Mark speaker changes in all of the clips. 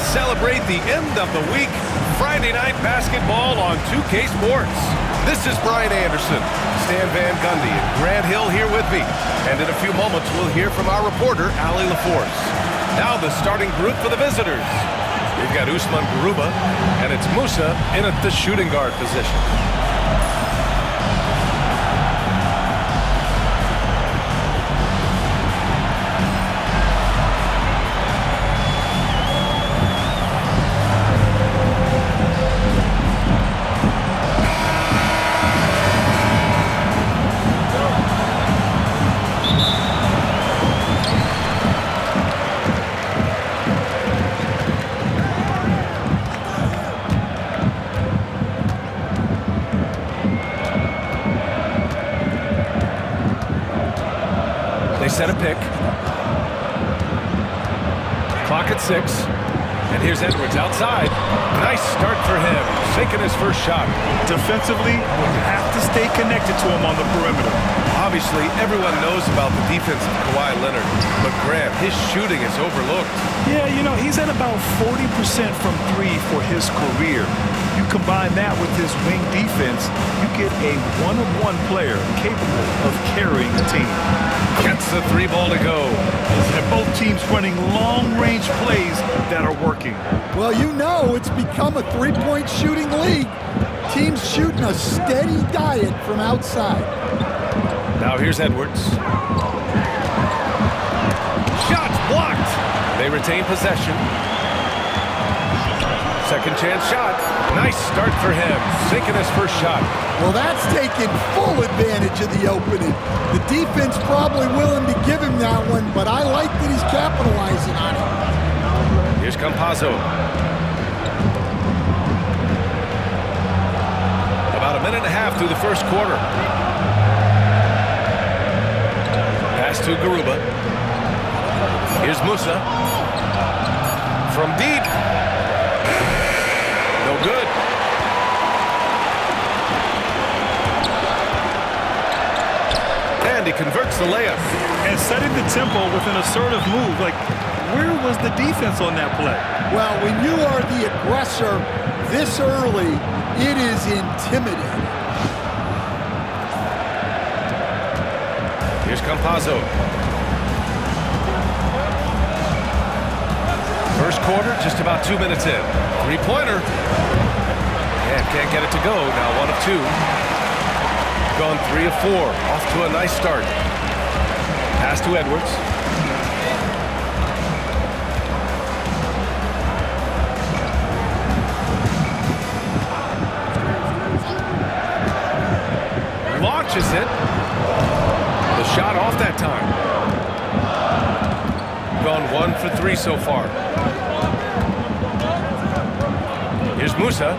Speaker 1: celebrate the end of the week. Friday night basketball on 2K Sports. This is Brian Anderson, Stan Van Gundy, and Grant Hill here with me. And in a few moments, we'll hear from our reporter, Ali LaForce. Now the starting group for the visitors. We've got Usman Garuba, and it's Musa in at the shooting guard position. Set a pick. Clock at 6. And here's Edwards outside. Nice start for him. Sinking his first shot.
Speaker 2: Defensively, you have to stay connected to him on the perimeter.
Speaker 1: Obviously, everyone knows about the defense of Kawhi Leonard, but Grant, his shooting is overlooked.
Speaker 2: Yeah, you know, he's at about 40% from 3 for his career. You combine that with his wing defense, you get a one-on-one player capable of carrying a team.
Speaker 1: Gets the 3 ball to go.
Speaker 2: And both teams running long-range plays that are working.
Speaker 3: Well, you know it's become a three-point shooting league. Teams shooting a steady diet from outside.
Speaker 1: Now here's Edwards. Shots blocked. They retain possession. Second chance shot. Nice start for him. Sinking his first shot.
Speaker 3: Well, that's taking full advantage of the opening. The defense probably willing to give him that one, but I like that he's capitalizing on it.
Speaker 1: Here's Campazzo. About a minute and a half through the first quarter. Pass to Garuba. Here's Musa. From deep. No good. And he converts the layup.
Speaker 2: And setting the tempo with an assertive move. Like, where was the defense on that play?
Speaker 3: Well, when you are the aggressor this early, it is intimidating.
Speaker 1: Here's Campazzo. First quarter, just about 2 minutes in. Three-pointer. And can't get it to go. Now 1 of 2. Gone 3 of 4. Off to a nice start. Pass to Edwards. Launches it. The shot off that time. Gone 1 for 3 so far. Here's Musa.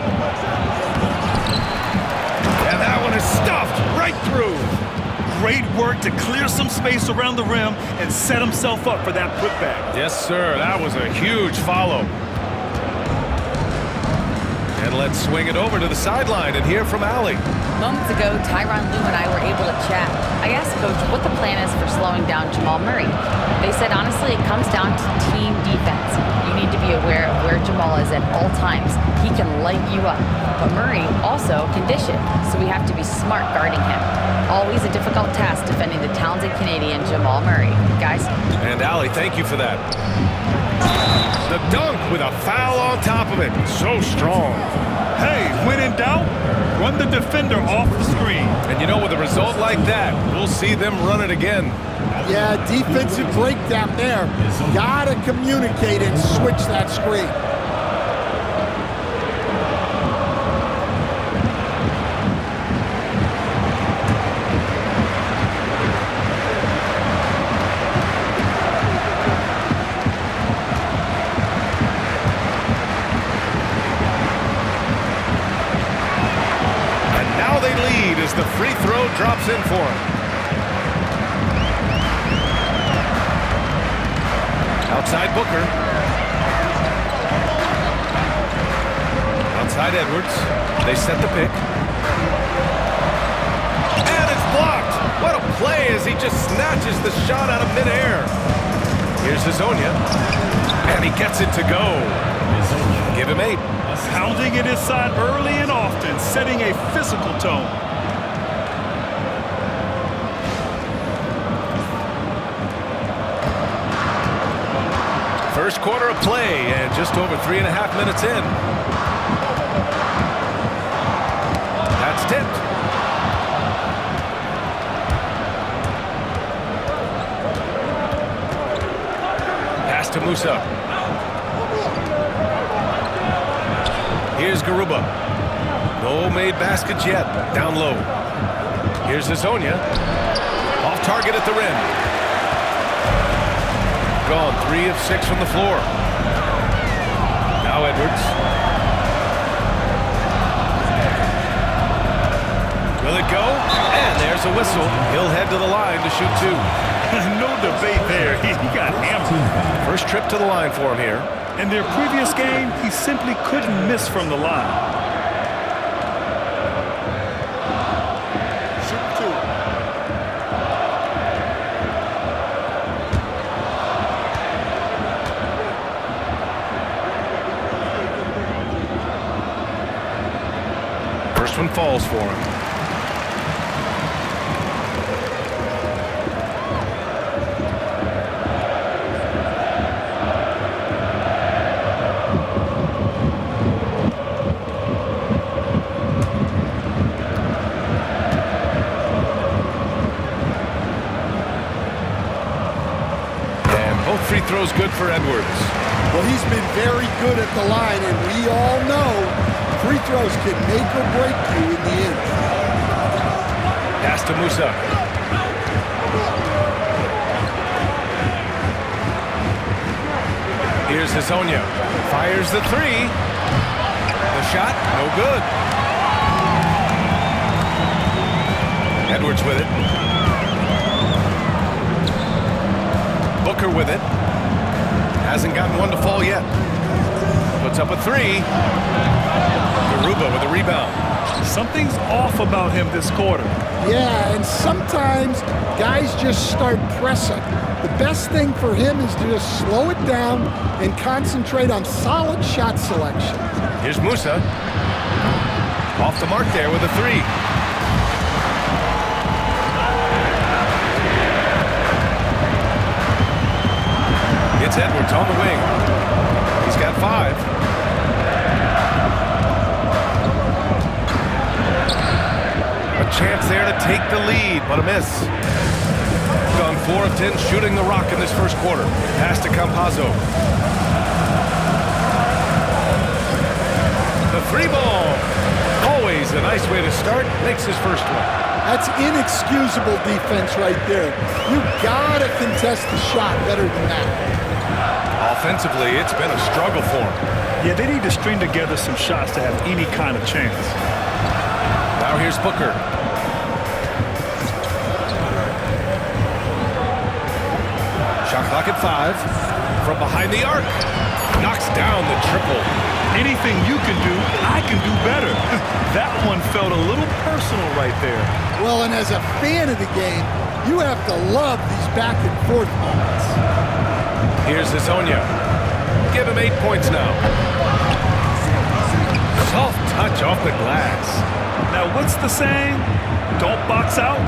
Speaker 1: And that one is stuffed right through.
Speaker 2: Great work to clear some space around the rim and set himself up for that putback.
Speaker 1: Yes, sir. That was a huge follow. And let's swing it over to the sideline and hear from Ali.
Speaker 4: Moments ago, Tyronn Lue and I were able to chat. I asked Coach what the plan is for slowing down Jamal Murray. They said, honestly, it comes down to team defense. You need to be aware of where Jamal is at all times. He can light you up. But Murray also can dish it, so we have to be smart guarding him. Always a difficult task defending the talented Canadian Jamal Murray. Guys?
Speaker 1: And Ali, thank you for that. The dunk with a foul on top of it. So strong.
Speaker 2: Hey, when in doubt, run the defender off the screen.
Speaker 1: And you know, with a result like that, we'll see them run it again.
Speaker 3: Yeah, defensive breakdown there. Gotta communicate and switch that screen.
Speaker 1: As the free throw drops in for him. Outside Booker. Outside Edwards. They set the pick. And it's blocked. What a play as he just snatches the shot out of midair. Here's Hazonia. And he gets it to go. Give him 8.
Speaker 2: Pounding it inside early and often, setting a physical tone.
Speaker 1: First quarter of play and just over 3.5 minutes in. That's tipped. Pass to Musa. Here's Garuba. No made baskets yet. Down low. Here's Hazonia. Off target at the rim. Gone 3 of 6 from the floor. Now Edwards. Will it go? And there's a whistle. He'll head to the line to shoot 2.
Speaker 2: No debate there. He got hammered.
Speaker 1: First trip to the line for him here.
Speaker 2: In their previous game, he simply couldn't miss from the line.
Speaker 3: Shoot 2.
Speaker 1: First one falls for him. Free throws good for Edwards.
Speaker 3: Well, he's been very good at the line, and we all know free throws can make or break you in the end.
Speaker 1: Pass to Musa. Here's Hazonia. Fires the 3. The shot, no good. Edwards with it. Booker with it. Hasn't gotten one to fall yet. Puts up a 3. Garuba with a rebound.
Speaker 2: Something's off about him this quarter.
Speaker 3: Yeah, and sometimes guys just start pressing. The best thing for him is to just slow it down and concentrate on solid shot selection.
Speaker 1: Here's Musa. Off the mark there with a 3. It's Edwards on the wing. He's got 5. A chance there to take the lead, but a miss. Gone 4 of 10 shooting the rock in this first quarter. Pass to Campazzo. The 3 ball. Always a nice way to start. Makes his first one.
Speaker 3: That's inexcusable defense right there. You gotta contest the shot better than that.
Speaker 1: Offensively, it's been a struggle for him.
Speaker 2: Yeah, they need to string together some shots to have any kind of chance.
Speaker 1: Now here's Booker. Shot clock at 5. From behind the arc. Knocks down the triple.
Speaker 2: Anything you can do, I can do better. That one felt a little personal right there.
Speaker 3: Well, and as a fan of the game, you have to love these back and forth moments.
Speaker 1: Here's Hazonia. Give him 8 points now. Soft touch off the glass.
Speaker 2: Now, what's the saying? Don't box out,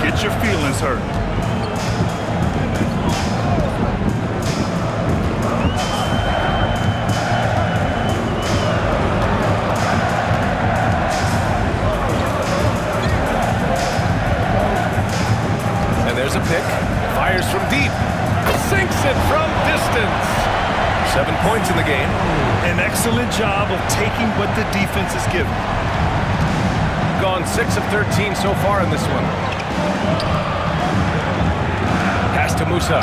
Speaker 2: get your feelings hurt.
Speaker 1: And there's a pick. Fires from deep. Sinks it from distance. 7 points in the game.
Speaker 2: An excellent job of taking what the defense is given.
Speaker 1: Gone 6 of 13 so far in this one. Pass to Musa.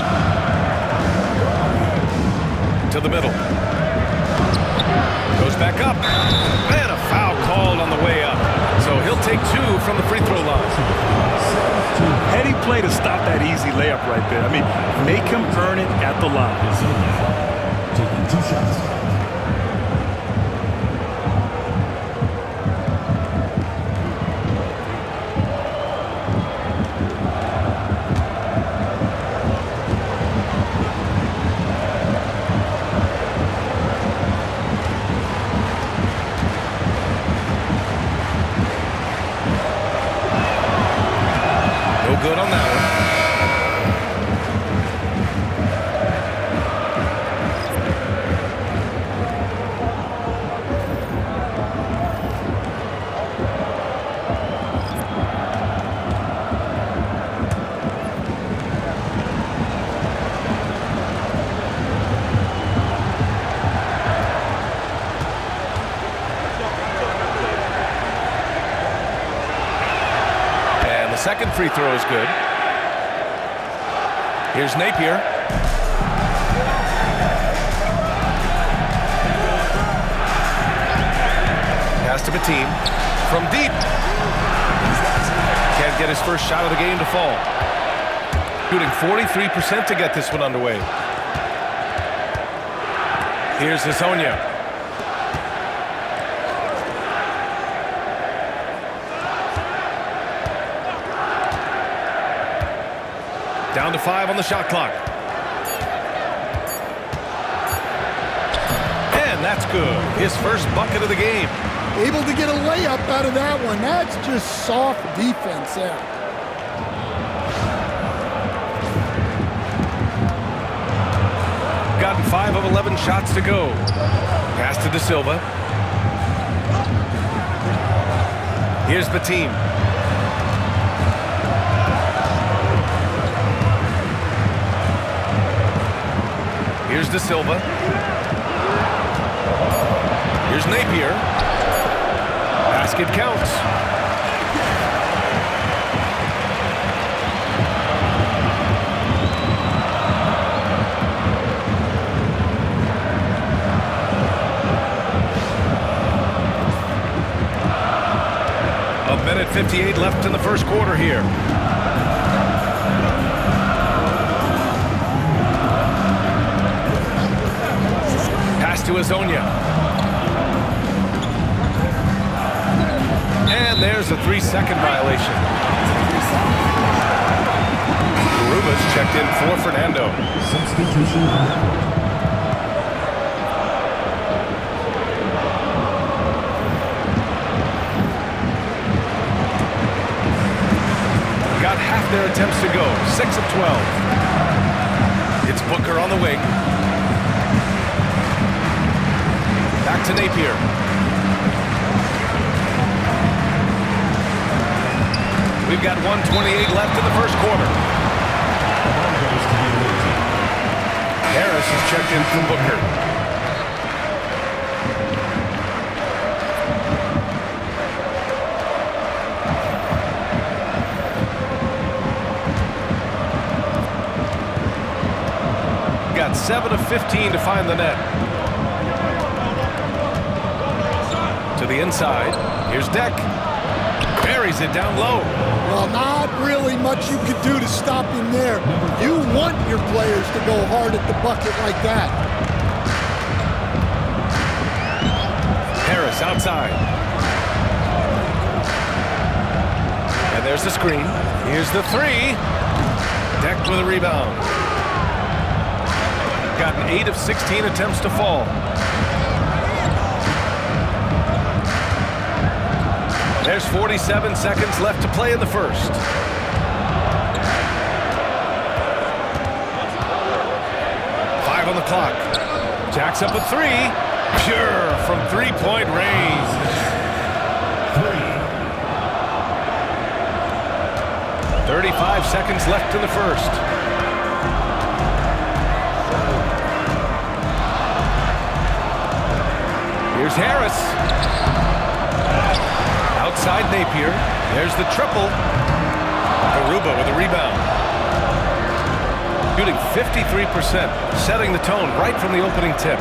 Speaker 1: To the middle. Goes back up. And a foul called on the way up. So he'll take 2 from the free throw line.
Speaker 2: Heady play to stop that easy layup right there. I mean, make him earn it at the line.
Speaker 5: Taking 2 shots.
Speaker 1: good on that one. Second free throw is good. Here's Napier. Pass to Batim. From deep. Can't get his first shot of the game to fall. Shooting 43% to get this one underway. Here's Hazonia. Down to 5 on the shot clock. And that's good. His first bucket of the game.
Speaker 3: Able to get a layup out of that one. That's just soft defense there.
Speaker 1: Gotten 5 of 11 shots to go. Pass to De Silva. Here's Batim. Here's De Silva. Here's Napier. Basket counts. A minute 58 left in the first quarter here. To Hazonia. And there's a 3-second violation. Garuba's checked in for Fernando.
Speaker 5: Substitution.
Speaker 1: Got half their attempts to go. 6 of 12. It's Booker on the wing. Back to Napier. We've got 1:28 left in the first quarter. Harris is checked in from Booker. Got 7 of 15 to find the net. To the inside. Here's Deck. Buries it down low.
Speaker 3: Well, not really much you could do to stop him there. You want your players to go hard at the bucket like that.
Speaker 1: Harris outside. And there's the screen. Here's the 3. Deck with a rebound. Gotten 8 of 16 attempts to fall. There's 47 seconds left to play in the first. Five on the clock. Jacks up a 3. Pure from three-point range. 35 seconds left in the first. Here's Harris. Outside Napier. There's the triple. Garuba with a rebound. Shooting 53%, setting the tone right from the opening tip.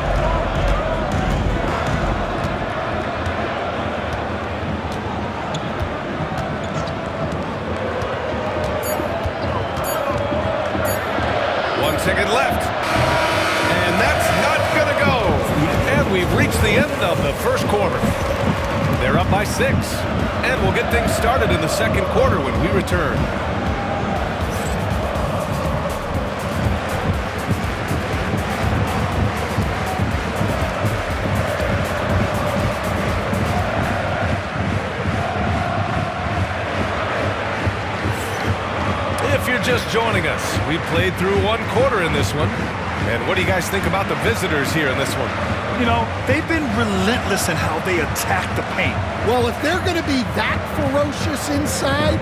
Speaker 1: Second left. And that's not going to go. And we've reached the end of the first quarter. They're up by 6. And we'll get things started in the second quarter when we return. joining us. We played through one quarter in this one. And what do you guys think about the visitors here in this one?
Speaker 2: You know, they've been relentless in how they attack the paint.
Speaker 3: Well, if they're going to be that ferocious inside,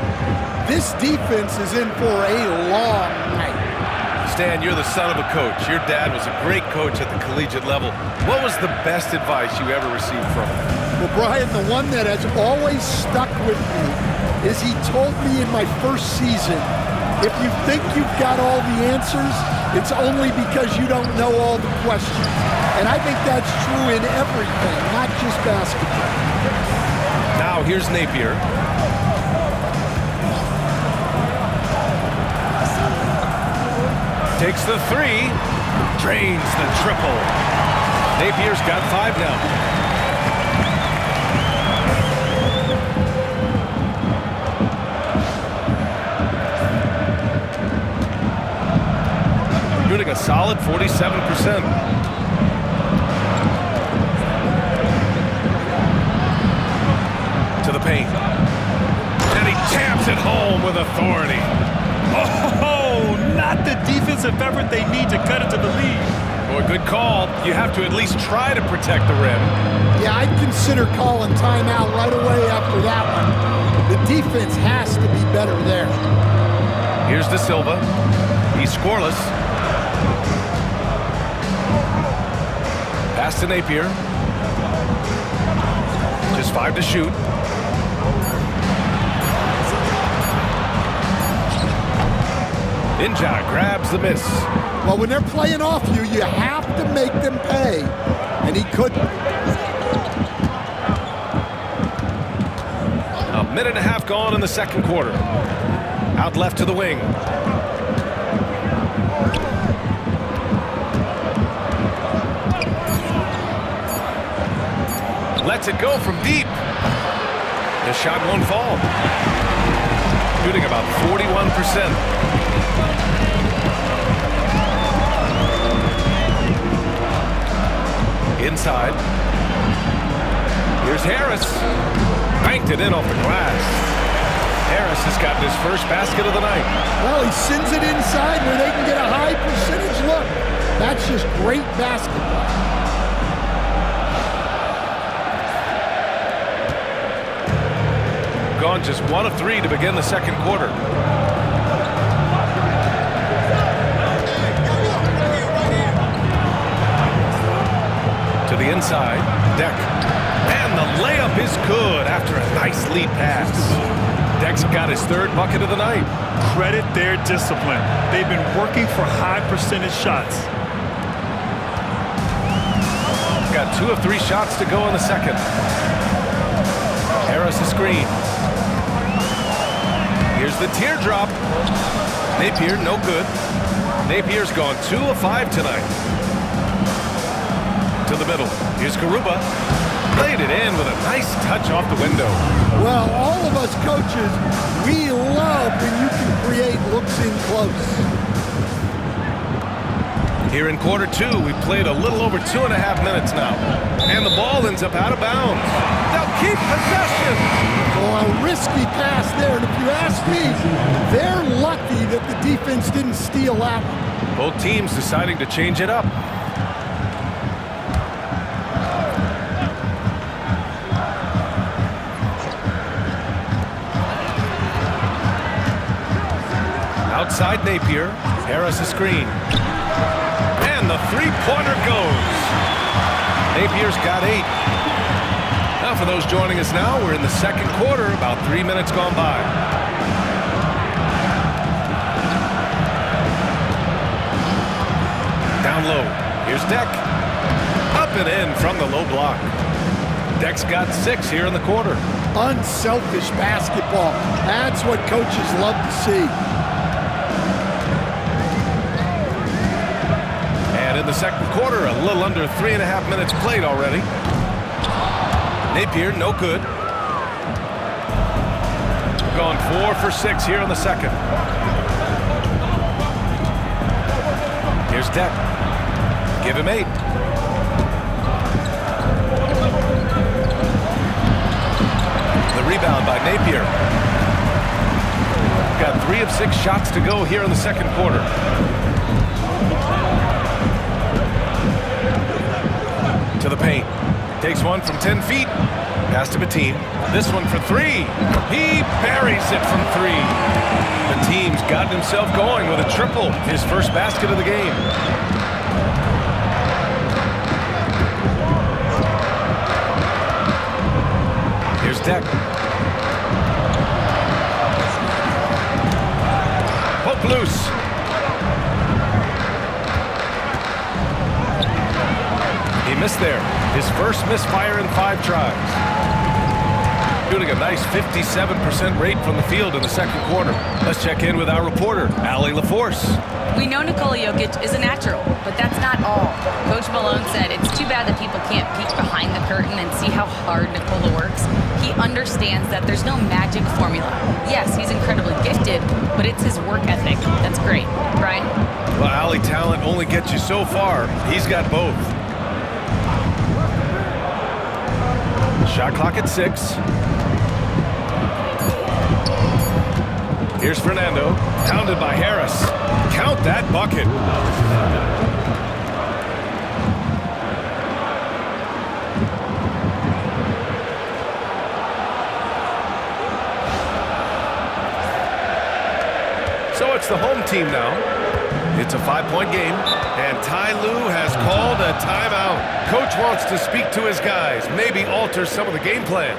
Speaker 3: this defense is in for a long night.
Speaker 1: Stan, you're the son of a coach. Your dad was a great coach at the collegiate level. What was the best advice you ever received from him?
Speaker 3: Well, Brian, the one that has always stuck with me is he told me in my first season, if you think you've got all the answers, it's only because you don't know all the questions. And I think that's true in everything, not just basketball.
Speaker 1: Now here's Napier. Takes the three, drains the triple. Napier's got 5 now. Shooting a solid 47%. To the paint. And he taps it home with authority.
Speaker 2: Oh, not the defensive effort they need to cut it to the lead.
Speaker 1: Boy, good call. You have to at least try to protect the rim.
Speaker 3: Yeah, I'd consider calling timeout right away after that one. The defense has to be better there.
Speaker 1: Here's De Silva. He's scoreless. Pass to Napier. Just 5 to shoot. Inja grabs the miss.
Speaker 3: Well, when they're playing off you, you have to make them pay. And he couldn't.
Speaker 1: A minute and a half gone in the second quarter. Out left to the wing. Lets it go from deep. The shot won't fall. Shooting about 41%. Inside. Here's Harris. Banked it in off the glass. Harris has gotten his first basket of the night.
Speaker 3: Well, he sends it inside where they can get a high percentage look. That's just great basketball.
Speaker 1: Gone just 1 of 3 to begin the second quarter. To the inside, Deck. And the layup is good after a nice lead pass. Deck's got his 3rd bucket of the night.
Speaker 2: Credit their discipline. They've been working for high percentage shots.
Speaker 1: Got 2 of 3 shots to go in the second. Harris a screen. Here's the teardrop. Napier, no good. Napier's gone 2 of 5 tonight. To the middle. Here's Garuba. Played it in with a nice touch off the window.
Speaker 3: Well, all of us coaches, we love when you can create looks in close.
Speaker 1: Here in quarter 2, we played a little over 2.5 minutes now. And the ball ends up out of bounds. They'll keep possession.
Speaker 3: Oh, a risky pass there, and if you ask me, they're lucky that the defense didn't steal that one.
Speaker 1: Both teams deciding to change it up. Outside Napier, Harris a screen. And the three-pointer goes. Napier's got 8. Now for those joining us now, we're in the second quarter, about 3 minutes gone by. Down low, here's Deck. Up and in from the low block. Deck's got 6 here in the quarter.
Speaker 3: Unselfish basketball. That's what coaches love to see.
Speaker 1: And in the second quarter, a little under 3.5 minutes played already. Napier, no good. Gone 4 for 6 here in the second. Here's Deck. Give him 8. The rebound by Napier. Got 3 of 6 shots to go here in the second quarter. To the paint. Takes one from 10 feet. Pass to Batin. This one for 3. He buries it from 3. The team's gotten himself going with a triple. His first basket of the game. Here's Deck. Poke loose. He missed there. His first misfire in 5 tries. Shooting a nice 57% rate from the field in the second quarter. Let's check in with our reporter, Allie LaForce.
Speaker 4: We know Nikola Jokic is a natural, but that's not all. Coach Malone said it's too bad that people can't peek behind the curtain and see how hard Nikola works. He understands that there's no magic formula. Yes, he's incredibly gifted, but it's his work ethic that's great. Brian?
Speaker 1: Well, Allie, talent only gets you so far. He's got both. Shot clock at 6. Here's Fernando, pounded by Harris. Count that bucket. So it's the home team now. It's a 5-point game, and Ty Lue has called a timeout. Coach wants to speak to his guys, maybe alter some of the game plan.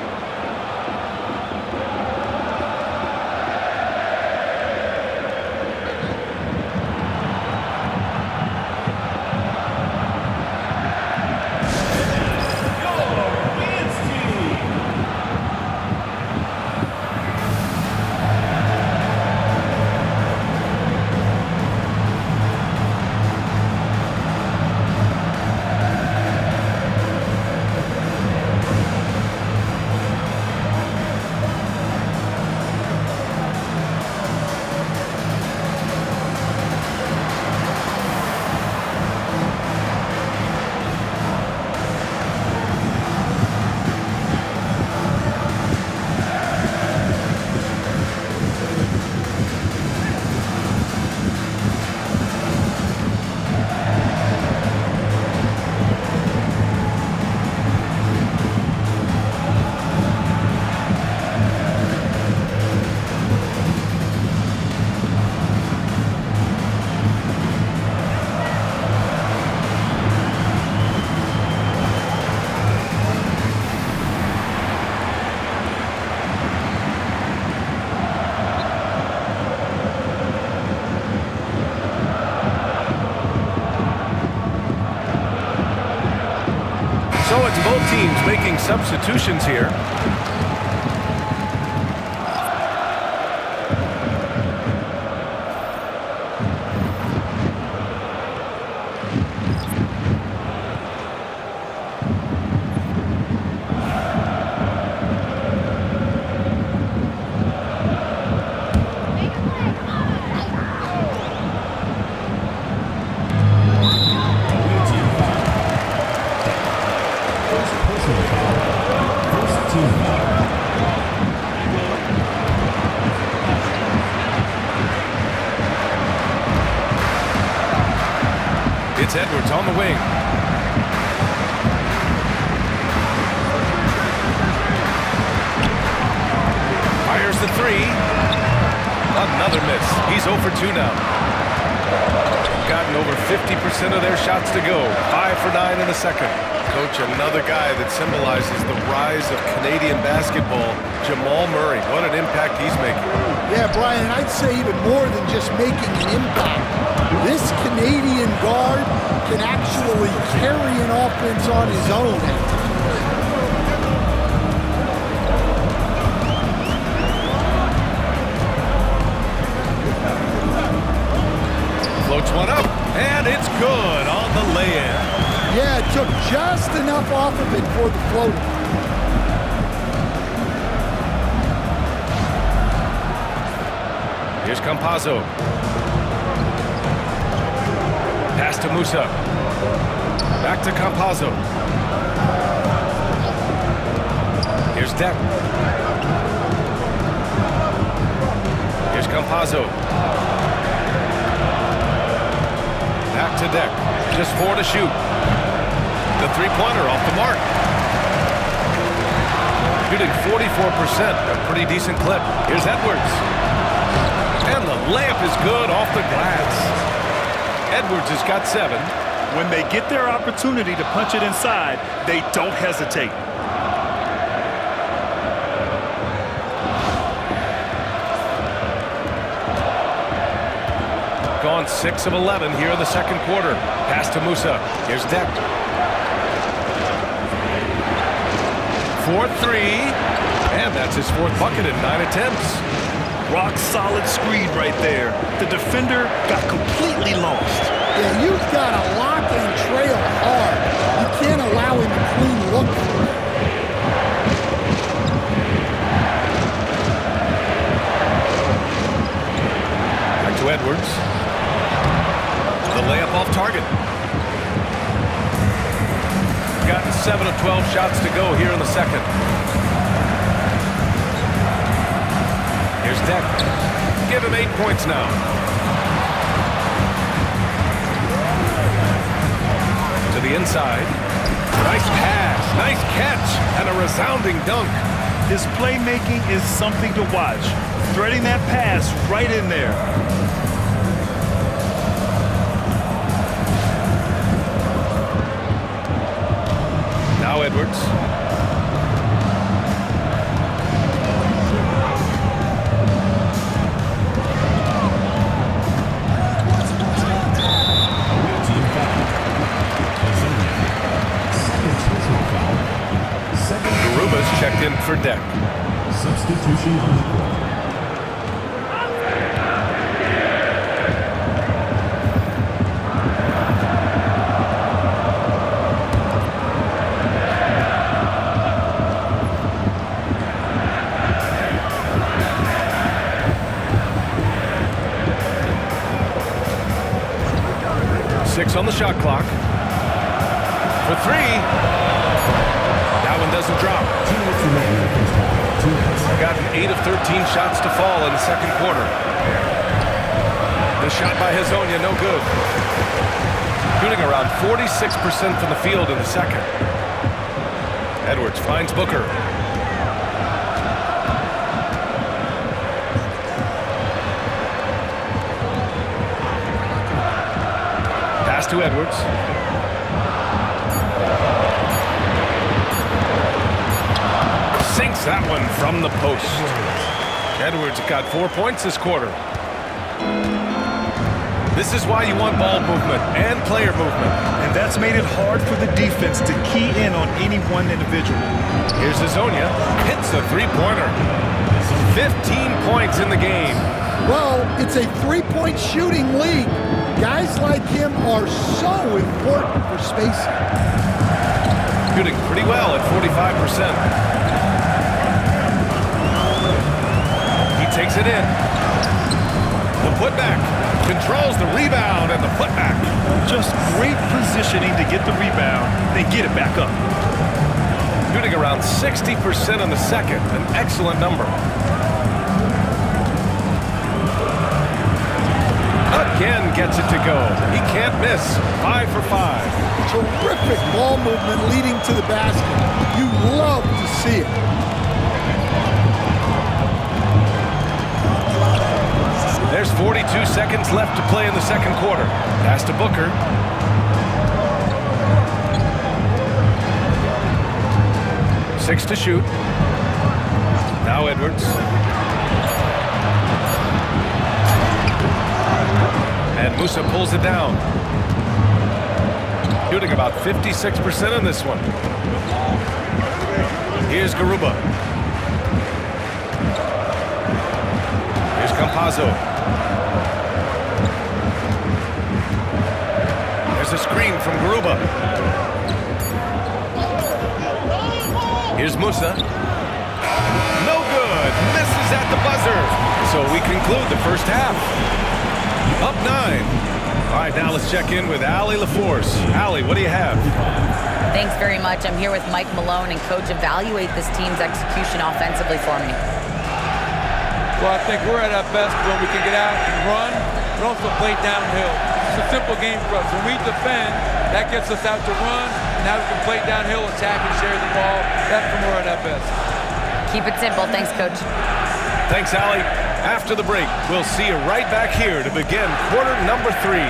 Speaker 1: So it's both teams making substitutions here. It's Edwards on the wing. Fires the 3. Another miss. He's 0 for 2 now. Gotten over 50% of their shots to go. 5 for 9 in the second. Coach, another guy that symbolizes the rise of Canadian basketball, Jamal Murray. What an impact he's making.
Speaker 3: Yeah, Brian, I'd say even more than just making an impact. This Canadian guard can actually carry an offense on his own at times.
Speaker 1: Floats one up, and it's good on the lay-in.
Speaker 3: Yeah, it took just enough off of it for the floater.
Speaker 1: Here's Campazzo. Pass to Musa. Back to Campazzo. Here's Deck. Here's Campazzo. Back to Deck. Just 4 to shoot. The three-pointer off the mark. Shooting 44%, a pretty decent clip. Here's Edwards. And the layup is good off the glass. Edwards has got 7.
Speaker 2: When they get their opportunity to punch it inside, they don't hesitate.
Speaker 1: Gone 6 of 11 here in the second quarter. Pass to Musa. Here's Deck. 4-3. And that's his 4th bucket in 9 attempts.
Speaker 2: Rock solid screen right there. The defender got completely lost.
Speaker 3: Yeah, you've got to lock and trail hard. You can't allow him a clean look.
Speaker 1: Back to Edwards. The layup off target. Got 7 of 12 shots to go here in the second. Here's Deck. Give him 8 points now. To the inside. Nice pass, nice catch, and a resounding dunk.
Speaker 2: His playmaking is something to watch. Threading that pass right in there.
Speaker 1: Now Edwards. Garuba's checked in for Deck.
Speaker 5: Substitution on the court.
Speaker 1: On the shot clock. For 3. That one doesn't drop. Gotten 8 of 13 shots to fall in the second quarter. The shot by Hezonja, no good. Shooting around 46% from the field in the second. Edwards finds Booker. To Edwards. Sinks that one from the post. Edwards got 4 points this quarter. This is why you want ball movement and player movement.
Speaker 2: And that's made it hard for the defense to key in on any one individual.
Speaker 1: Here's Hezonja. Hits the three-pointer. 15 points in the game.
Speaker 3: Well, it's a three-point shooting league. Guys like him are so important for spacing.
Speaker 1: Shooting pretty well at 45%. He takes it in. The putback. Controls the rebound and the putback.
Speaker 2: Just great positioning to get the rebound, then get it back up.
Speaker 1: Shooting around 60% in the second. An excellent number. Again gets it to go. He can't miss. 5 for 5.
Speaker 3: Terrific ball movement leading to the basket. You love to see it.
Speaker 1: There's 42 seconds left to play in the second quarter. Pass to Booker. Six to shoot. Now Edwards. And Musa pulls it down. Shooting about 56% in this one. Here's Garuba. Here's Campazzo. There's a screen from Garuba. Here's Musa. No good. Misses at the buzzer. So we conclude the first half. Up 9. All right, now let's check in with Allie LaForce. Allie, what do you have?
Speaker 4: Thanks very much. I'm here with Mike Malone, and Coach, evaluate this team's execution offensively for me.
Speaker 6: Well, I think we're at our best when we can get out and run, but also play downhill. It's a simple game for us. When we defend, that gets us out to run. Now we can play downhill, attack, and share the ball. That's when we're at our best.
Speaker 4: Keep it simple. Thanks, Coach.
Speaker 1: Thanks, Allie. After the break, we'll see you right back here to begin quarter number 3.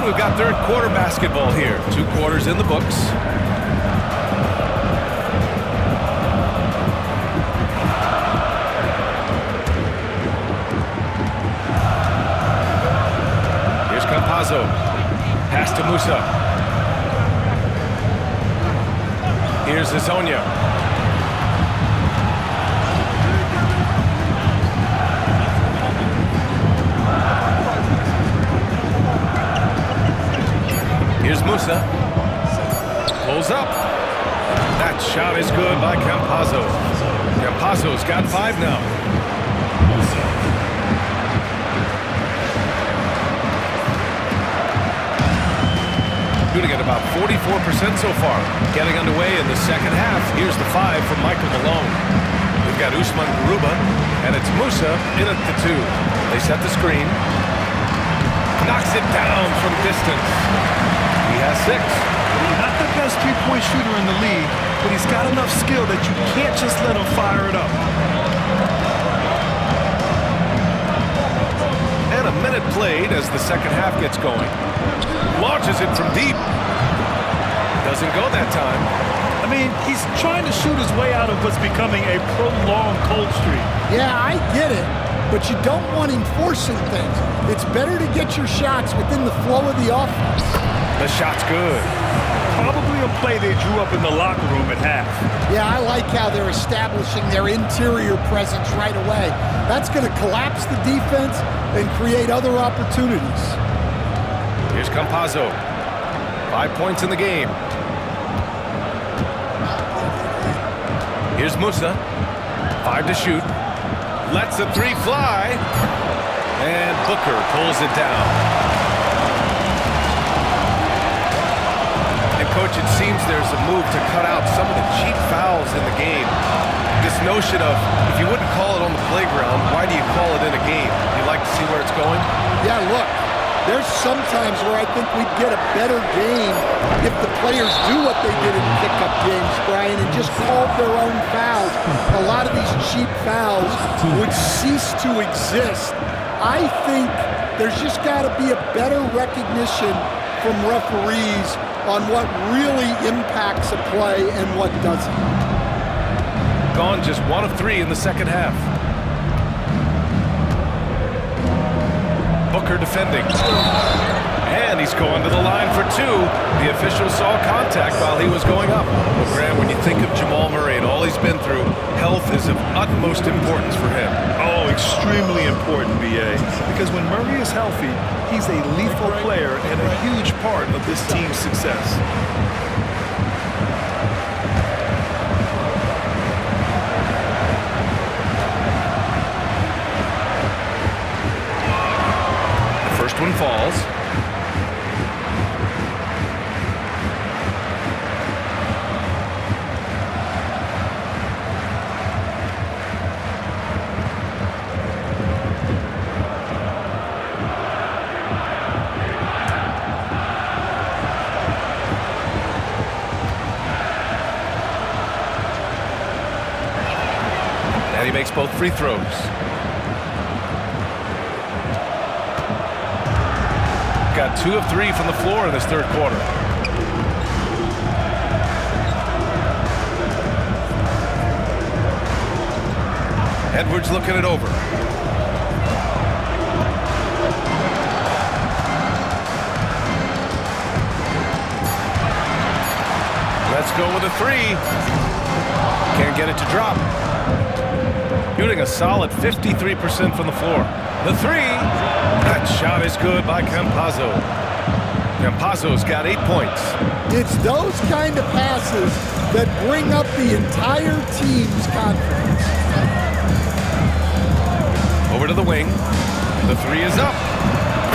Speaker 1: We've got third quarter basketball here. 2 quarters in the books. Here's Campazzo. Pass to Musa. Here's Zazonia. Here's Musa. Pulls up. That shot is good by Campazzo. Campazzo's got 5 now. Shooting at about 44% so far. Getting underway in the second half. Here's the 5 from Michael Malone. We've got Usman Garuba, and it's Musa in at the 2. They set the screen. Knocks it down from distance. He has 6.
Speaker 2: Not the best three-point shooter in the league, but he's got enough skill that you can't just let him fire it up.
Speaker 1: And a minute played as the second half gets going. Launches it from deep. Doesn't go that time.
Speaker 2: I mean, he's trying to shoot his way out of what's becoming a prolonged cold streak.
Speaker 3: Yeah, I get it, but you don't want him forcing things. It's better to get your shots within the flow of the offense.
Speaker 1: The shot's good.
Speaker 2: Probably a play they drew up in the locker room at half.
Speaker 3: Yeah, I like how they're establishing their interior presence right away. That's going to collapse the defense and create other opportunities.
Speaker 1: Here's Campazzo. 5 points in the game. Here's Musa. 5 to shoot. Lets the 3 fly. And Booker pulls it down. Coach, it seems there's a move to cut out some of the cheap fouls in the game. This notion of, if you wouldn't call it on the playground, why do you call it in a game? You like to see where it's going?
Speaker 3: Yeah, look, there's some times where I think we'd get a better game if the players do what they did in pickup games, Brian, and just called their own fouls. A lot of these cheap fouls would cease to exist. I think there's just got to be a better recognition from referees on what really impacts a play and what doesn't.
Speaker 1: Gone just 1 of 3 in the second half. Booker defending. And he's going to the line for 2. The official saw contact while he was going up. Well, Graham, when you think of Jamal Murray and all he's been through, health is of utmost importance for him.
Speaker 2: Oh, extremely important, B.A. Because when Murray is healthy, he's a lethal player and a huge part of this team's success.
Speaker 1: The first one falls. He makes both free throws. got 2 of 3 from the floor in this third quarter. Edwards looking it over. Let's go with a 3. Can't get it to drop. Shooting a solid 53% from the floor. The 3. That shot is good by Campazzo. Campazzo's got 8 points.
Speaker 3: It's those kind of passes that bring up the entire team's confidence.
Speaker 1: Over to the wing. The 3 is up.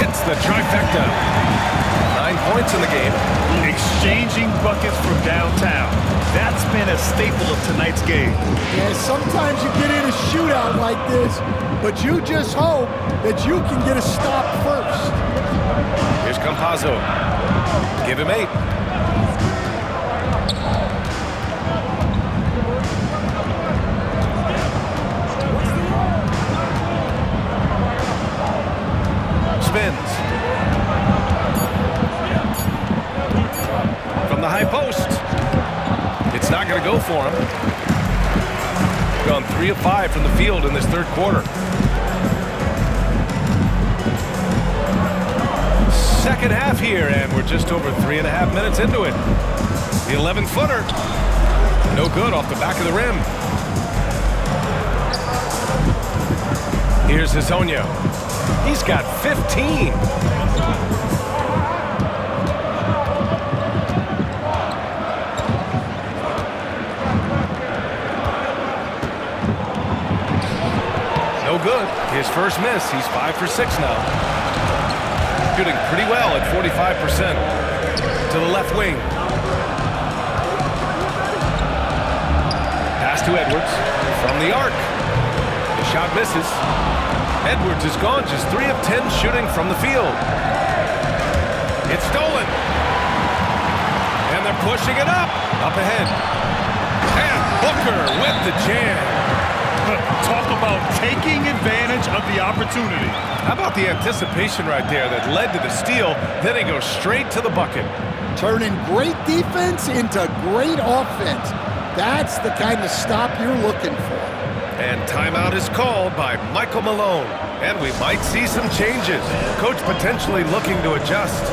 Speaker 1: It's the trifecta. 9 points in the game.
Speaker 2: Exchanging buckets from downtown. That's been a staple of tonight's game.
Speaker 3: Yeah, sometimes you get in a shootout like this, but you just hope that you can get a stop first.
Speaker 1: Here's Campazzo. Give him 8. Spins. From the high post. It's not going to go for him. Gone 3 of 5 from the field in this third quarter. Second half here, and we're just over 3.5 minutes into it. The 11-footer. No good off the back of the rim. Here's Hezonja. He's got 15. No good. His first miss. He's 5 for 6 now. Shooting pretty well at 45%. To the left wing. Pass to Edwards. From the arc. The shot misses. Edwards is gone, just 3 of 10 shooting from the field. It's stolen. And they're pushing it up. Up ahead. And Booker with the jam.
Speaker 2: Talk about taking advantage of the opportunity.
Speaker 1: How about the anticipation right there that led to the steal? Then he goes straight to the bucket.
Speaker 3: Turning great defense into great offense. That's the kind of stop you're looking for.
Speaker 1: And timeout is called by Michael Malone. And we might see some changes. Coach potentially looking to adjust.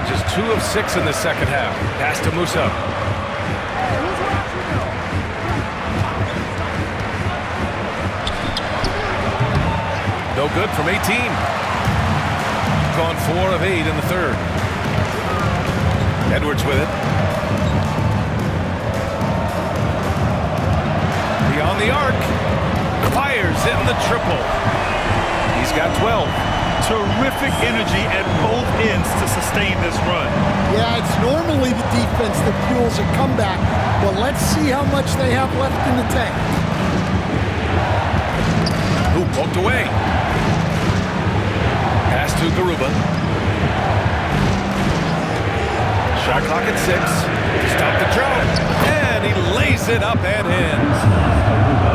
Speaker 1: Just 2 of 6 in the second half. Pass to Musa. No good from 18. Gone 4 of 8 in the third. Edwards with it. Beyond the arc. Fires in the triple. He's got 12.
Speaker 2: Terrific energy at both ends to sustain this run.
Speaker 3: Yeah, it's normally the defense that fuels a comeback, but let's see how much they have left in the tank.
Speaker 1: Ooh, poked away. Pass to Garuba. Shot clock at 6. Stop the drought. And he lays it up and in.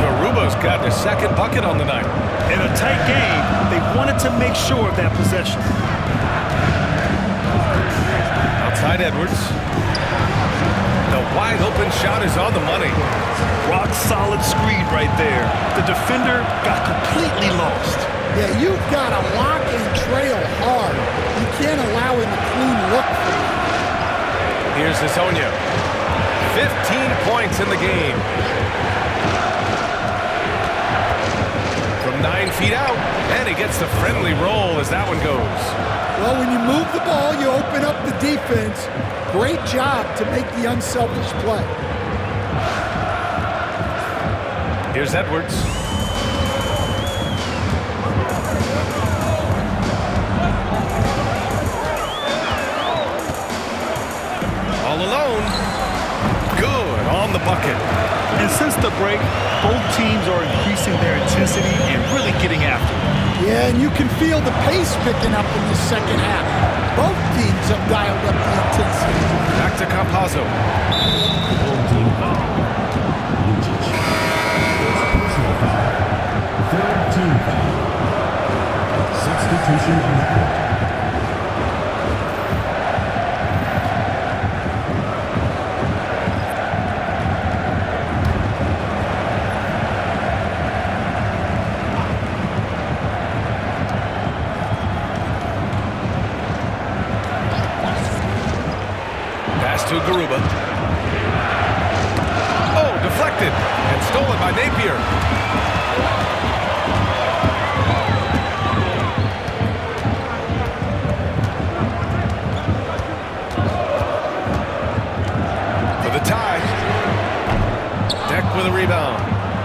Speaker 1: Garuba's got his second bucket on the night.
Speaker 2: In a tight game, they wanted to make sure of that possession.
Speaker 1: Outside Edwards. The wide open shot is on the money.
Speaker 2: Rock solid screen right there. The defender got completely lost.
Speaker 3: Yeah, you've got to lock and trail hard. You can't allow him a clean look for you.
Speaker 1: Here's Hazonia. 15 points in the game. From 9 feet out, and he gets the friendly roll as that one goes.
Speaker 3: Well, when you move the ball, you open up the defense. Great job to make the unselfish play.
Speaker 1: Here's Edwards. All alone. Good on the bucket.
Speaker 2: And since the break, both teams are increasing their intensity and really getting after it.
Speaker 3: Yeah, and you can feel the pace picking up in the second half. Both teams have dialed up the intensity.
Speaker 1: Back to Campazzo.
Speaker 5: Team foul. Personal foul. Third team foul. Substitution on the court.
Speaker 1: To Garuba. Oh, deflected and stolen by Napier. For the tie. Deck with a rebound.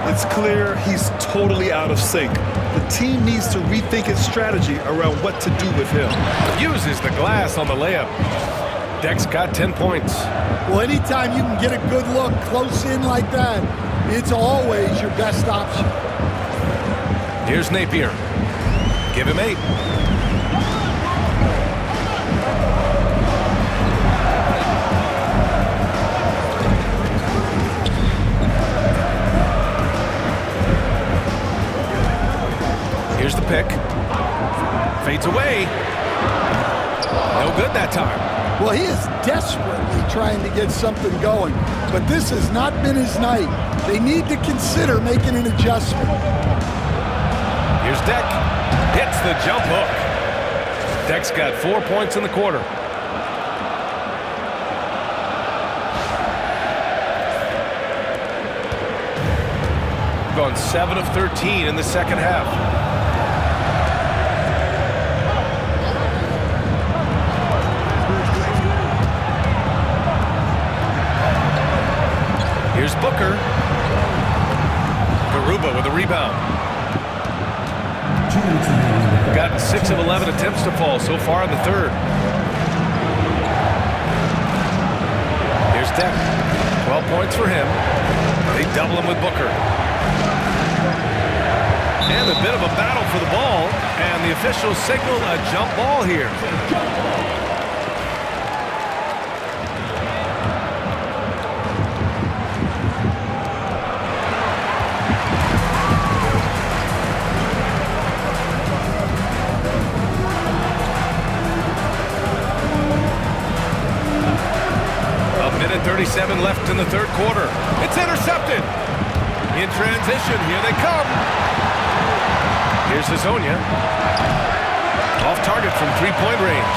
Speaker 2: It's clear he's totally out of sync. The team needs to rethink its strategy around what to do with him.
Speaker 1: Uses the glass on the layup. Deck's got 10 points.
Speaker 3: Well, anytime you can get a good look close in like that, it's always your best option.
Speaker 1: Here's Napier. Give him 8. Here's the pick. Fades away. No good that time.
Speaker 3: Well, he is desperately trying to get something going, but this has not been his night. They need to consider making an adjustment.
Speaker 1: Here's Deck. Hits the jump hook. Deck's got 4 points in the quarter. Gone 7 of 13 in the second half. Here's Booker. Garuba with a rebound. Got 6 of 11 attempts to fall so far in the third. Here's Deck. 12 points for him. They double him with Booker. And a bit of a battle for the ball. And the officials signal a jump ball here. A minute 37 left in the third quarter. It's intercepted. In transition, here they come. Here's Hazonia. Off target from three-point range.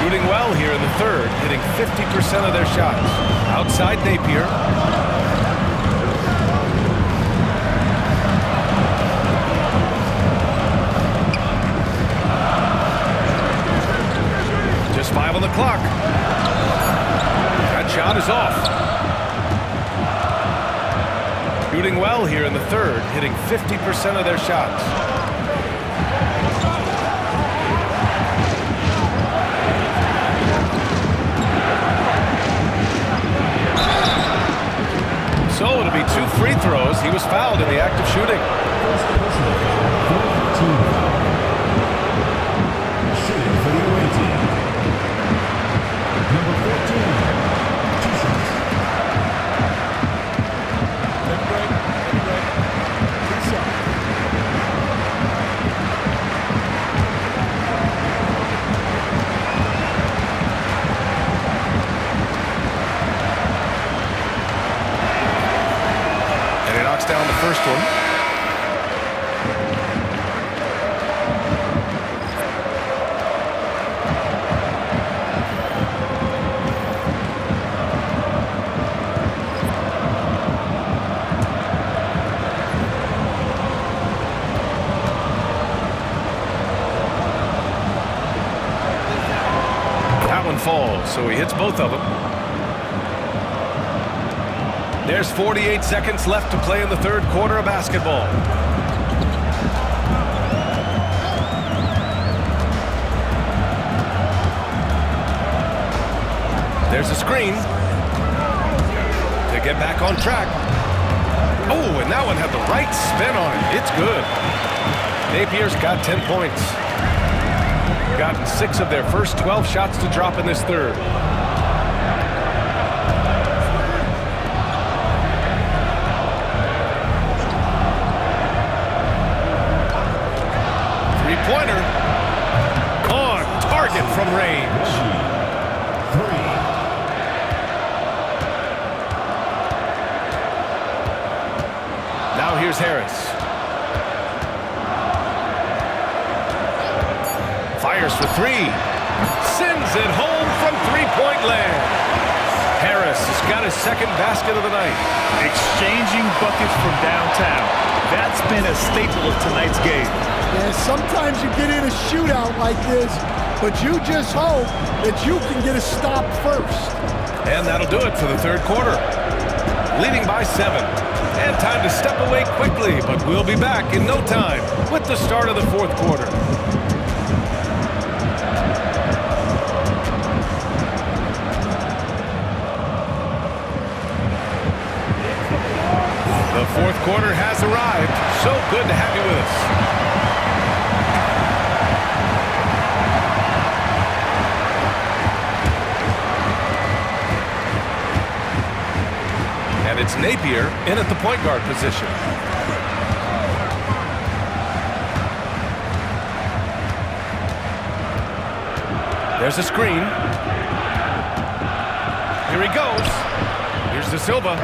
Speaker 1: Shooting well here in the third, hitting 50% of their shots. Outside Napier. Just 5 on the clock. That shot is off. Shooting well here in the third, hitting 50% of their shots. So it'll be 2 free throws. He was fouled in the act of shooting. down the first one. That one falls, so he hits both of them. There's 48 seconds left to play in the third quarter of basketball. There's a screen to get back on track. Oh, and that one had the right spin on it. It's good. Napier's got 10 points. Gotten 6 of their first 12 shots to drop in this third. Three-pointer on target from range.
Speaker 5: 3.
Speaker 1: Now here's Harris. Fires for 3. Sends it home from three-point land. Harris has got his second basket of the night.
Speaker 2: Exchanging buckets from downtown. That's been a staple of tonight's game.
Speaker 3: Yeah, sometimes you get in a shootout like this, but you just hope that you can get a stop first.
Speaker 1: And that'll do it for the third quarter. Leading by 7. And time to step away quickly, but we'll be back in no time with the start of the fourth quarter. The fourth quarter has arrived. So good to have you with us. And it's Napier in at the point guard position. There's a screen. Here he goes. Here's De Silva.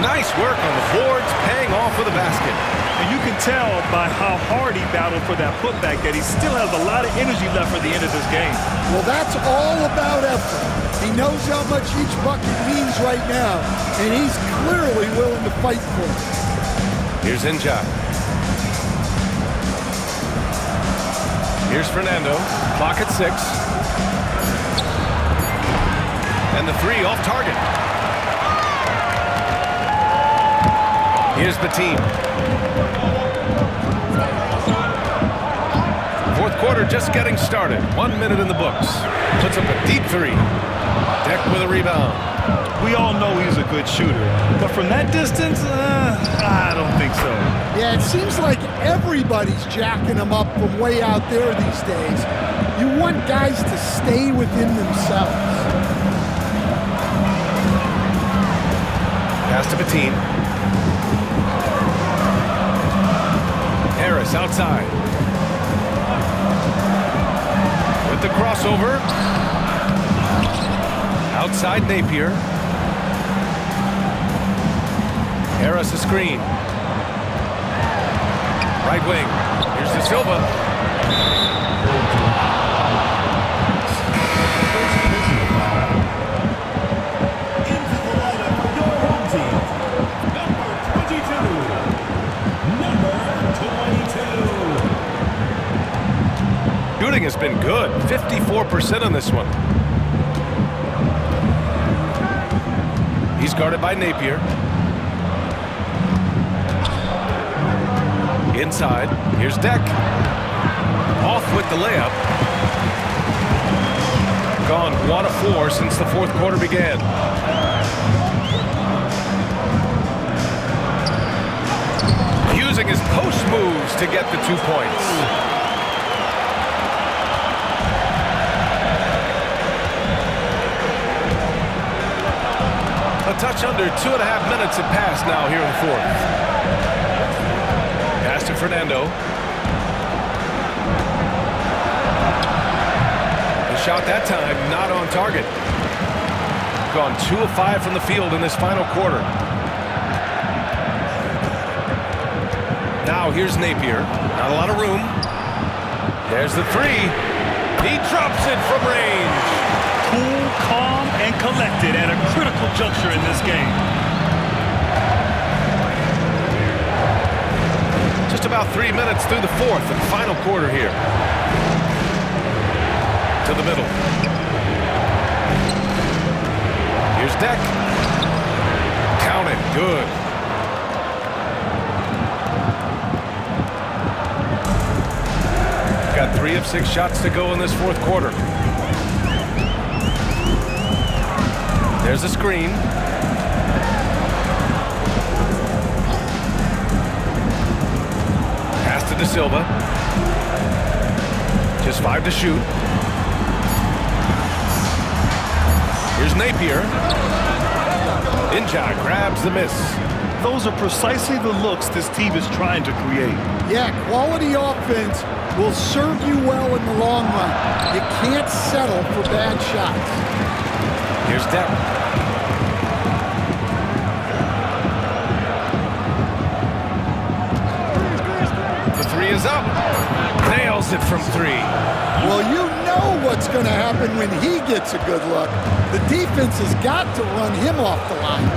Speaker 1: Nice work on the boards, paying off with a basket.
Speaker 2: And you can tell by how hard he battled for that putback that he still has a lot of energy left for the end of this game.
Speaker 3: Well, that's all about effort. He knows how much each bucket means right now, and he's clearly willing to fight for it.
Speaker 1: Here's Inja. Here's Fernando. Clock at 6. And the 3 off target. Here's Batin. Fourth quarter just getting started. 1 minute in the books. Puts up a deep 3. Deck with a rebound.
Speaker 2: We all know he's a good shooter, but from that distance, I don't think so.
Speaker 3: Yeah, it seems like everybody's jacking him up from way out there these days. You want guys to stay within themselves.
Speaker 1: Pass to Batin. Harris outside. With the crossover. Outside Napier. Harris a screen. Right wing. Here's De Silva.
Speaker 5: Into the lineup for your home team. Number 22. Number 22.
Speaker 1: Shooting has been good. 54% on this one. He's guarded by Napier. Inside. Here's Deck. Off with the layup. Gone 1 of 4 since the fourth quarter began. Using his post moves to get the 2 points. A touch under 2.5 minutes have passed now here in the fourth. Pass to Fernando. The shot that time not on target. Gone 2 of 5 from the field in this final quarter. Now here's Napier. Not a lot of room. There's the three. He drops it from range.
Speaker 2: Cool, calm, and collected at a critical juncture in this game.
Speaker 1: Just about 3 minutes through the fourth and final quarter here. To the middle. Here's Deck. Count it. Good. Got 3 of 6 shots to go in this fourth quarter. There's a screen. Pass to De Silva. Just 5 to shoot. Here's Napier. Inja grabs the miss.
Speaker 2: Those are precisely the looks this team is trying to create.
Speaker 3: Yeah, quality offense will serve you well in the long run. You can't settle for bad shots.
Speaker 1: Here's Depp. The three is up. Nails it from 3.
Speaker 3: Well, you know what's going to happen when he gets a good look. The defense has got to run him off the line.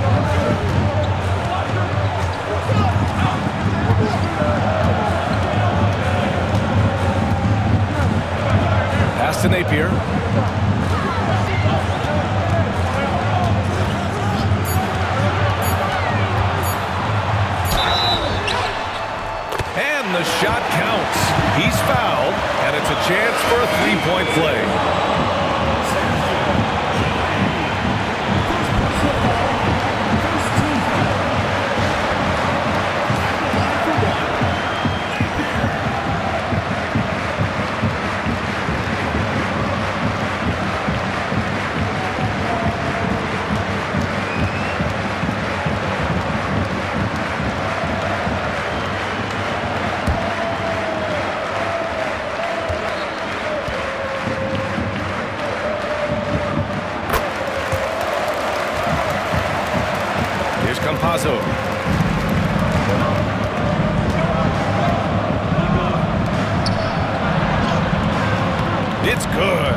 Speaker 1: Pass to Napier. And the shot counts. He's fouled, and it's a chance for a three-point play. Campazzo. It's good.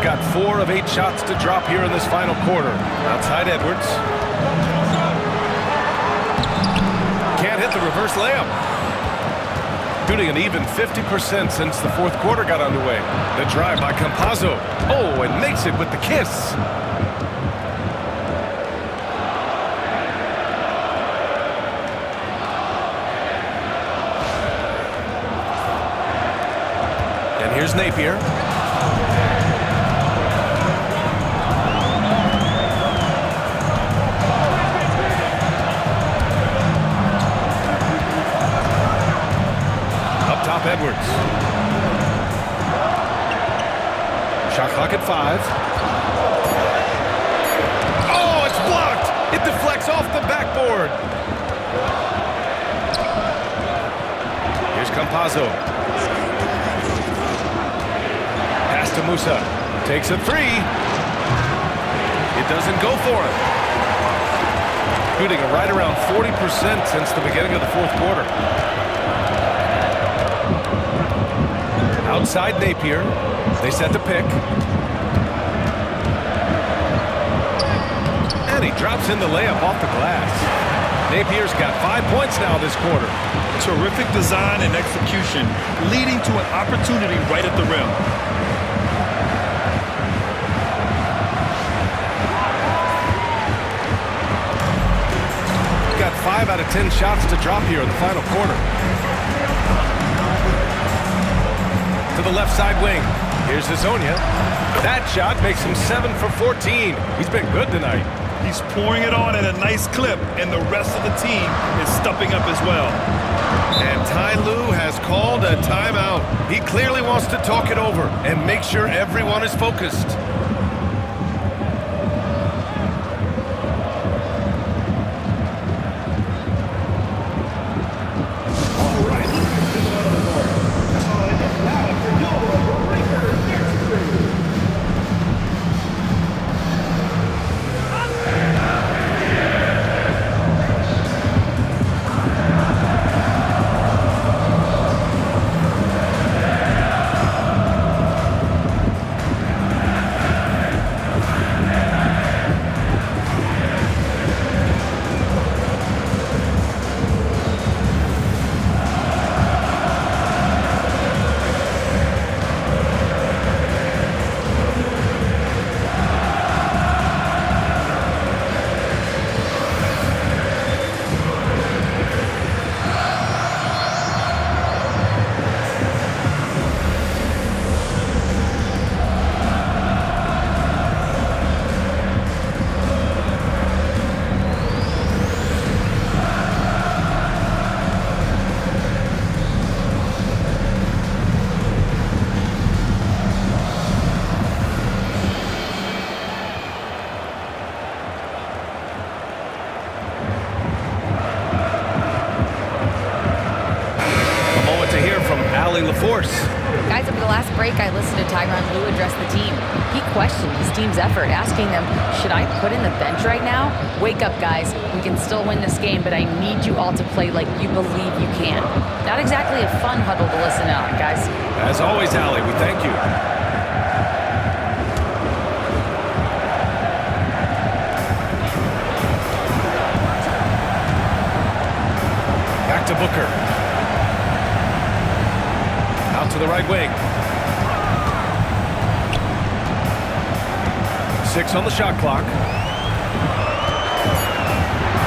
Speaker 1: Got 4 of 8 shots to drop here in this final quarter. Outside Edwards. Can't hit the reverse layup. Shooting an even 50% since the fourth quarter got underway. The drive by Campazzo. Oh, and makes it with the kiss. And here's Napier. Edwards. Shot clock at 5. Oh, it's blocked. It deflects off the backboard. Here's Campazzo. Pass to Musa. Takes a 3. It doesn't go for him. Shooting right around 40% since the beginning of the fourth quarter. Outside Napier. They set the pick. And he drops in the layup off the glass. Napier's got 5 points now this quarter.
Speaker 2: Terrific design and execution, leading to an opportunity right at the rim.
Speaker 1: Got 5 out of 10 shots to drop here in the final quarter. To the left side wing. Here's Hazonia. That shot makes him 7 for 14. He's been good tonight.
Speaker 2: He's pouring it on at a nice clip, and the rest of the team is stepping up as well.
Speaker 1: And Ty Lue has called a timeout. He clearly wants to talk it over and make sure everyone is focused. course.
Speaker 4: Guys, over the last break, I listened to Tyronn Lue address the team. He questioned his team's effort, asking them, should I put in the bench right now? Wake up, guys. We can still win this game, but I need you all to play like you believe you can. Not exactly a fun huddle to listen on, guys.
Speaker 1: As always, Allie, we thank you. Back to Booker. Out to the right wing. 6 on the shot clock.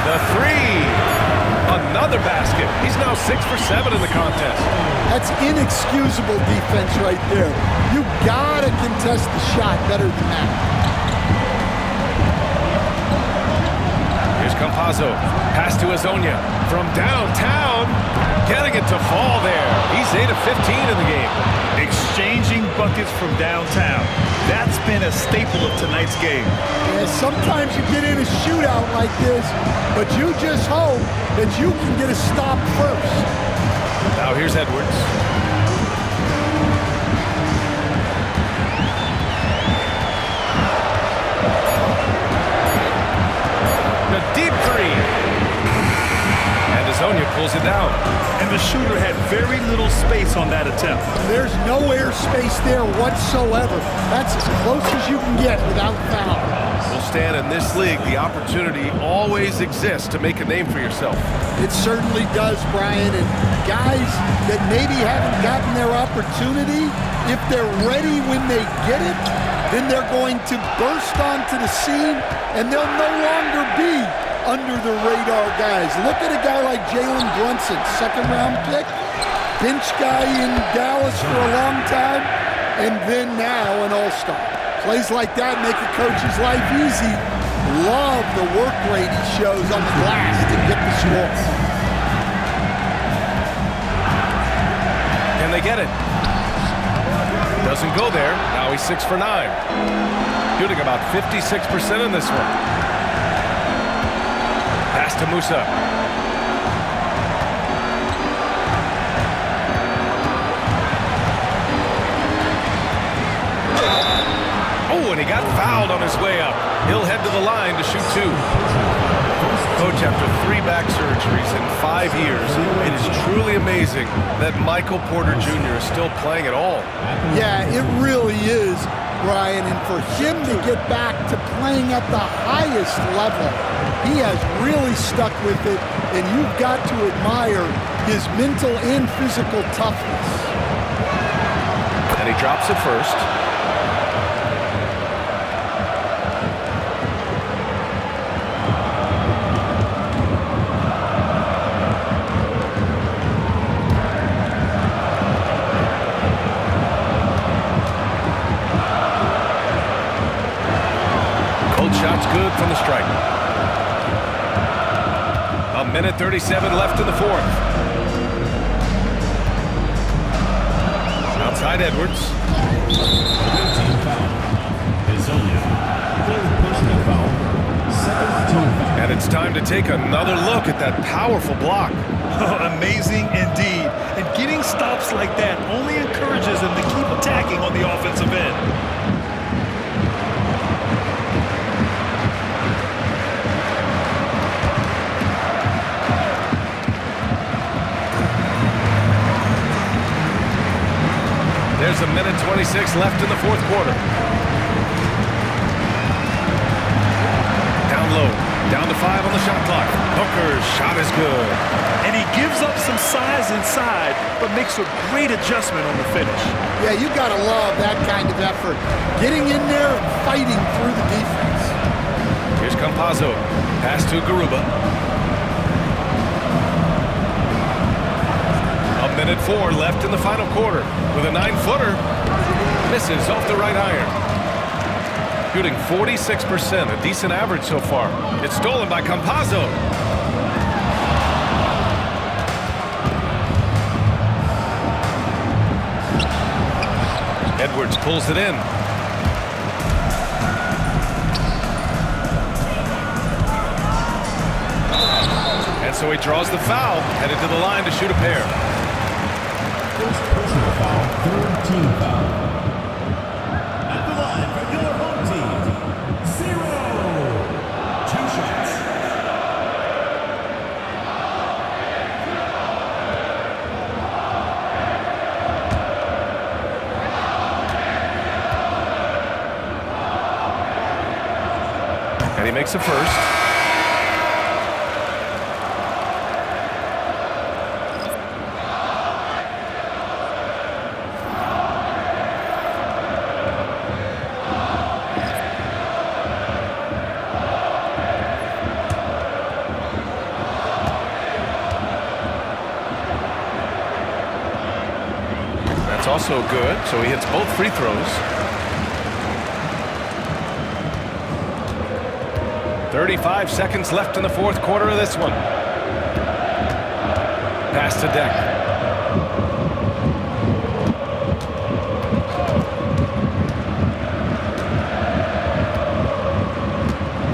Speaker 1: The three. Another basket. He's now 6 for 7 in the contest.
Speaker 3: That's inexcusable defense right there. You gotta contest the shot better than that.
Speaker 1: Here's Campazzo. Pass to Azonia from downtown. Getting it to fall there. He's 8 of 15 in the game.
Speaker 2: Exchanging buckets from downtown. That's been a staple of tonight's game.
Speaker 3: Yeah, sometimes you get in a shootout like this, but you just hope that you can get a stop first.
Speaker 1: Now here's Edwards. The deep three. And Azonia pulls it down.
Speaker 2: And the shooter had very little space on that attempt.
Speaker 3: There's no air space there whatsoever. That's as close as you can get without foul.
Speaker 1: Well, Stan, in this league, the opportunity always exists to make a name for yourself.
Speaker 3: It certainly does, Brian. And guys that maybe haven't gotten their opportunity, if they're ready when they get it, then they're going to burst onto the scene, and they'll no longer be under the radar guys. Look at a guy like Jalen Brunson, second-round pick, bench guy in Dallas for a long time, and then now an all-star. Plays like that make a coach's life easy. Love the work rate he shows on the glass to get the score.
Speaker 1: Can they get it? Doesn't go there. Now he's 6 for 9. Shooting about 56% in this one. Pass to Musa. Oh, and he got fouled on his way up. He'll head to the line to shoot 2. Coach, after 3 back surgeries in 5 years, it is truly amazing that Michael Porter Jr. is still playing at all.
Speaker 3: Yeah, it really is, Brian. And for him to get back to playing at the highest level, he has really stuck with it, and you've got to admire his mental and physical toughness.
Speaker 1: And he drops it first. Cold shot's good from the stripe. 1:37 left in the 4th. Outside Edwards. And it's time to take another look at that powerful block.
Speaker 2: Amazing indeed. And getting stops like that only encourages them to keep attacking on the offensive end.
Speaker 1: There's 1:26 left in the 4th quarter. Down low, down to 5 on the shot clock. Booker's shot is good.
Speaker 2: And he gives up some size inside, but makes a great adjustment on the finish.
Speaker 3: Yeah, you gotta love that kind of effort. Getting in there and fighting through the defense.
Speaker 1: Here's Campazzo. Pass to Garuba. 1:04 left in the final quarter. With a 9-footer. Misses off the right iron. Shooting 46%, a decent average so far. It's stolen by Campazzo. Edwards pulls it in. And so he draws the foul, headed to the line to shoot a pair.
Speaker 5: our third team foul. At the line for your home team, 0. 2 shots.
Speaker 1: And he makes a first. That's also good, so he hits both free throws. 35 seconds left in the fourth quarter of this one. Pass to Deck.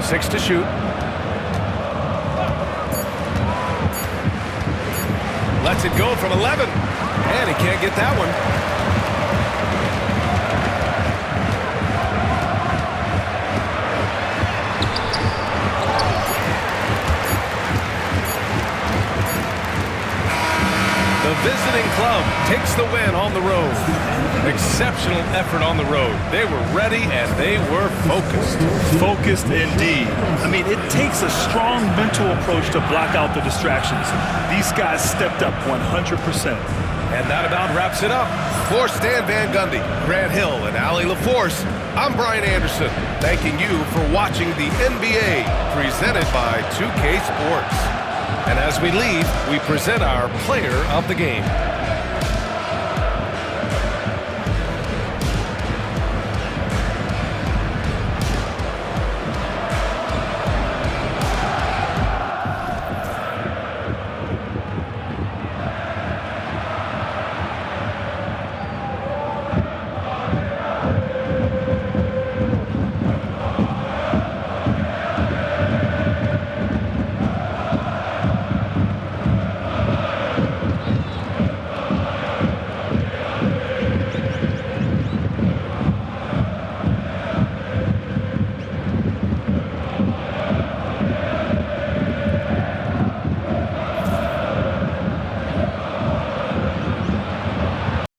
Speaker 1: Six to shoot. Lets it go from 11. And he can't get that one. The visiting club takes the win on the road. Exceptional effort on the road. They were ready and they were focused.
Speaker 2: Focused indeed. I mean, it takes a strong mental approach to block out the distractions. These guys stepped up 100%.
Speaker 1: And that about wraps it up. For Stan Van Gundy, Grant Hill, and Allie LaForce, I'm Brian Anderson, thanking you for watching the NBA presented by 2K Sports. And as we leave, we present our player of the game.